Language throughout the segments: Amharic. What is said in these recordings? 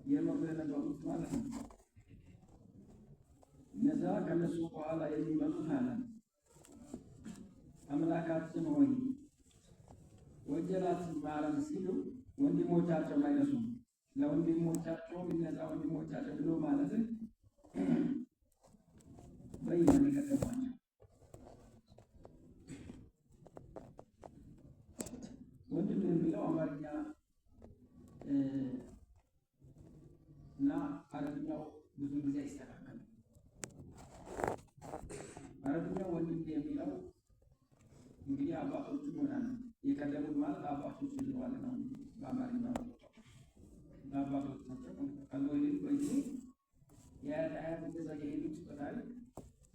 የኖሩ የነበሩት ማለት ነው። እነዛ ከነሱ በኋላ የሚመጡት አለ አምላካችን ሆይ ወንጀላችን ማረን ሲሉ ወንድሞቻቸው አይነሱም። ለወንድሞቻቸው እነዛ ወንድሞቻቸው ብሎ ማለትን በኢማን የቀደሟቸው ወንድም የሚለው አማርኛ እና አረብኛው ብዙ ጊዜ አይስተካከልም። አረብኛው ወንድም የሚለው እንግዲህ አባቶች ይሆናል የቀደሙት ማለት አባቶች ይለዋል ነው። በአማርኛው አባቶች ናቸው። ከዚህ በዚህ የአያት እንደዛ የሄዱት በታሪክ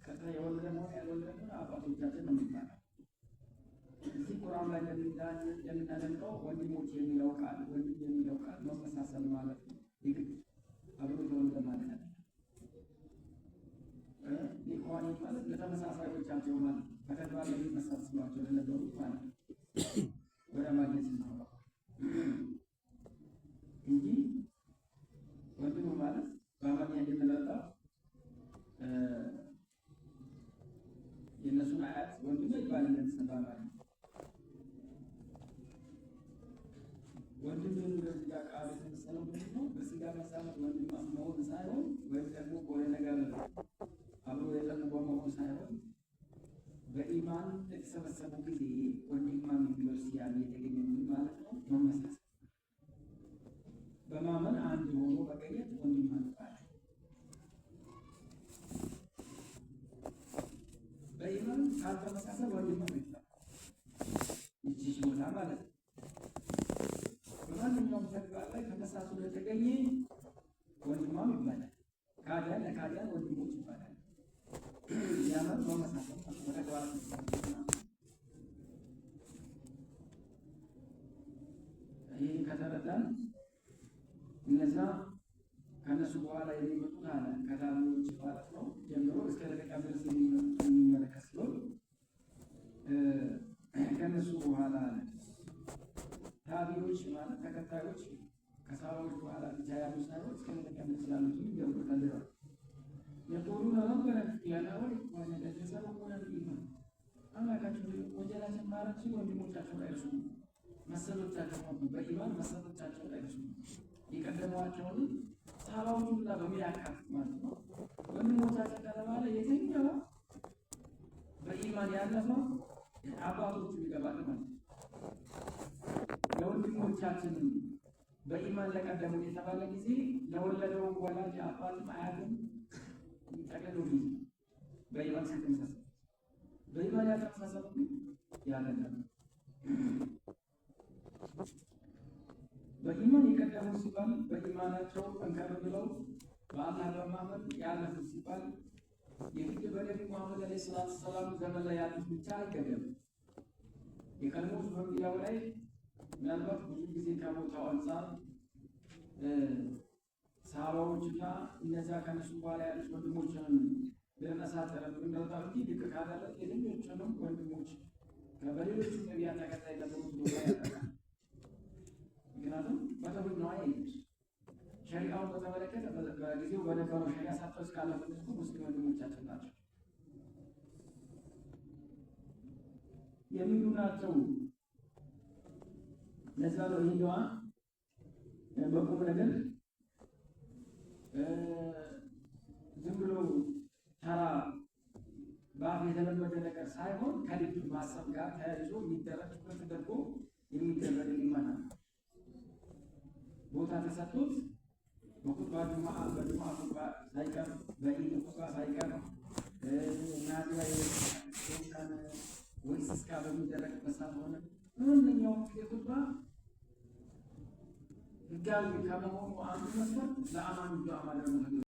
ከዛ የወለደ መሆን ያልወለደ አባቶቻችን ነው የሚባለው። እዚህ ቁርአን ላይ እንደምናደምጠው ወንድሞች የሚለው ቃል ወንድም የሚለው ቃል መመሳሰል ማለት ነው። ይግድ አብሮ ተወለደ ማለት ነው። ኢኽዋኒ ማለት ለተመሳሳዮቻቸው ማለት በተግባር የሚመሳሰሏቸው ለነበሩት ማለት ነው። ወደ ማግኘት ነው እንጂ ወንድም ማለት በአማርኛ እንደምንጠራው የእነሱን አያት ወንድም ይባላል። በአማርኛ ወንድም የሚለው እዚህ ጋር ቃል የተመሰለው ምንድነው? በስጋ መሳመት ወንድም መሆን ሳይሆን ወይም ደግሞ በሆነ ነገር አብሮ የጠንቆ መሆን ሳይሆን በኢማን የተሰበሰቡ ጊዜ ወንድማም የሚለው ስያሜ የተገኘ ማለት ነው። መመሳሰል በማመን አንድ ሆኖ መገኘት ወንድማም ይባላል። በኢማን ካልተመሳሰል ወንድማም ይባላል። ይቺ ቦታ ማለት ነው። በማንኛውም ተግባር ላይ ተመሳስሎ የተገኘ ወንድማም ይባላል። ካዲያን ለካዲያን ወንድሞች ይባላል። ያመን በመሳሰል በተግባር ይህ ከተረዳን እነዛ ከነሱ በኋላ የሚመጡት አለ ከታቢዎች ማለት ነው ጀምሮ እስከ ደቂቃ ድረስ የሚመለከት ሲሆን ከነሱ በኋላ አለ ታቢዎች ማለት ተከታዮች ከሰሃባዎች በኋላ ብቻ ያሉ ሳይሆን እስከ ደቂቃ ድረስ ያሉት ይገቡታል። የቆሉን ረበና ያና ወይ ለተሰሩ ሆነ ኢማን አምላካችን ወንጀላችን ማረን ሲሉ ወንድሞቻቸው ላይ እርሱ መሰሎቻቸው በኢማን መሰሎቻቸው ላይ እርሱ የቀደሟቸውን ሰሃባዎቹን ሁላ በሚያካት ማለት ነው። ወንድሞቻቸው ከተባለ የትኛው በኢማን ያለፈ አባቶቹ ይገባል ማለት ነው። ለወንድሞቻችን በኢማን ለቀደሙ የተባለ ጊዜ ለወለደው ወላጅ አባትም አያትም ይጠቅልሉ ጊዜ በኢማን ሲተመሳሰል በኢማን ያልተመሳሰሉ ያለለም በኢማን የቀደሙ ሲባል በኢማናቸው ጠንከር ብለው በአላህ በማመን ያለፉ ሲባል የግድ በነቢዩ ሙሐመድ ዓለይሂ ሰላቱ ወሰላም ዘመን ላይ ያሉት ብቻ አይገደም። የቀድሞዎች በሚለው ላይ ምናልባት ብዙ ጊዜ ከቦታው አንጻር ሰሃባዎችና እነዚያ ከነሱ በኋላ ያሉት ወንድሞችን ለመሳተር እንደወጣ እንጂ ልክ ካደረግ የሌሎችንም ወንድሞች በሌሎቹ ነቢያት ተከታይ ለሆኑት ቦታ ያደርጋል። ምክንያቱም በተብሎ ነው አይደል? ሸሪዓውን በተመለከተ በጊዜው በነበረው ሸሪዓ ሳጥቶስ ካለፈ ሙስሊም ወንድሞቻችን ናቸው የሚሉ ናቸው። ለዛ ነው ይሄዋ በቁም ነገር ዝም ብሎ ተራ በአፍ የተለመደ ነገር ሳይሆን ከልብ ማሰብ ጋር ተያይዞ የሚደረግ ትኩረት ተደርጎ የሚደረግ ኢማን ቦታ ተሰጥቶት በኹጥባ ጁምዓ በጁምዓ ኹጥባ ሳይቀር በኢድ ኹጥባ ሳይቀር ናዚራ የሰውታን ወይስ እስካ በሚደረግበት ሰዓት ሆነ ማንኛውም ኹጥባ ህጋዊ ከመሆኑ አንዱ መስፈርት ለአማኝ ዱዓ ማድረግ ነው።